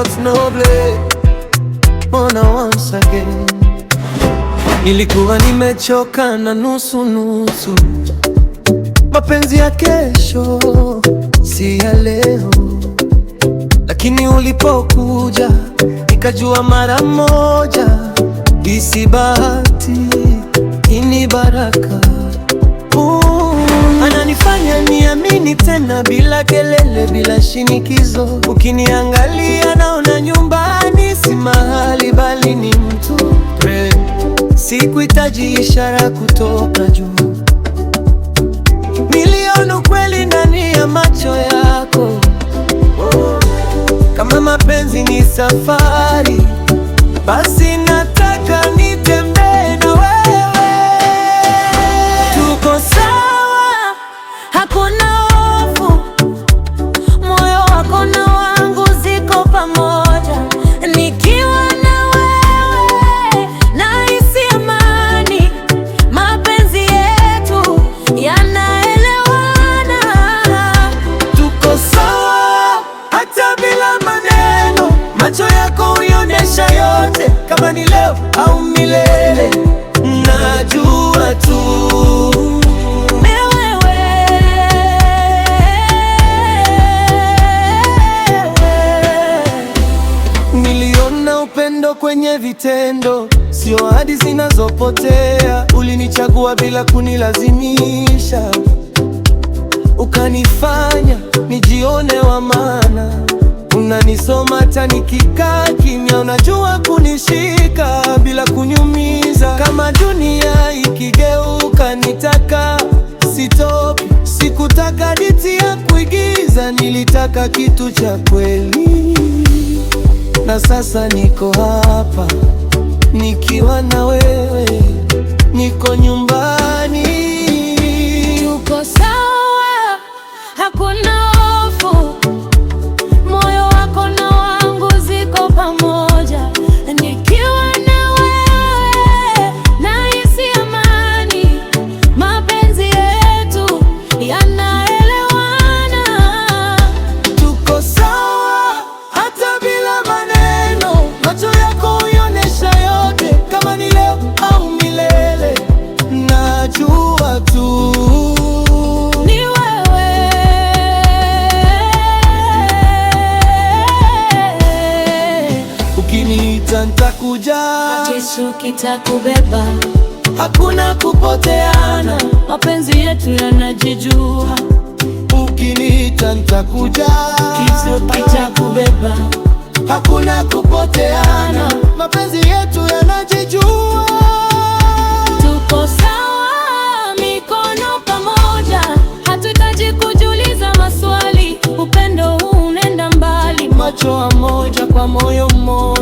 drugs, no play. Mbona once again. Nilikuwa nimechoka na nusu nusu, mapenzi ya kesho si ya leo. Lakini ulipokuja nikajua mara moja, hii si bahati, hii ni baraka. Ananifanya niamini tena, bila kelele, bila shinikizo. Ukiniangalia naona nyumbani, si mahali bali ni mtu. Sikuhitaji ishara kutoka juu, niliona ukweli ndani ya macho yako. Kama mapenzi ni safari, basi nataka nitembee na wewe. Tuko sawa, hakuna hofu, moyo wako na wangu ziko pamoja. Nikiwa na wewe nahisi amani, mapenzi yetu yanaelewana. Tuko sawa hata bila maneno, macho yako huonyesha yote. Kama ni leo au milele, najua tu ni wewe. Niliona upendo kwenye vitendo, sio ahadi zinazopotea. Ulinichagua bila kunilazimisha, ukanifanya nijione wa maana. Unanisoma hata nikikaa kimya, unajua kunishika bila kunyumiza. Kama dunia ikigeuka nitaka sitoki. Sikutaka hadithi ya kuigiza, nilitaka kitu cha kweli. Na sasa niko hapa nikiwa na wewe, niko nyumbani. Tuko sawa, hakuna hofu, moyo wako na wangu ziko pamoja. Nikiwa na wewe nahisi amani, mapenzi yetu yanaelewana. Tuko sawa hata bila maneno, macho yako huonyesha yote. Kama ni leo au milele, najua tu Ni wewe. ukiniita nitakuja, Kesho kitakubeba, hakuna kupoteana. mapenzi yetu yanajijua. Ukiniita nitakuja, Kesho kitakubeba, hakuna kupoteana. Mapenzi yetu yanajijua. tuko sawa, mikono pamoja, hatuhitaji kujiuliza maswali. Upendo huu unaenda mbali, Macho moja kwa moyo mmoja.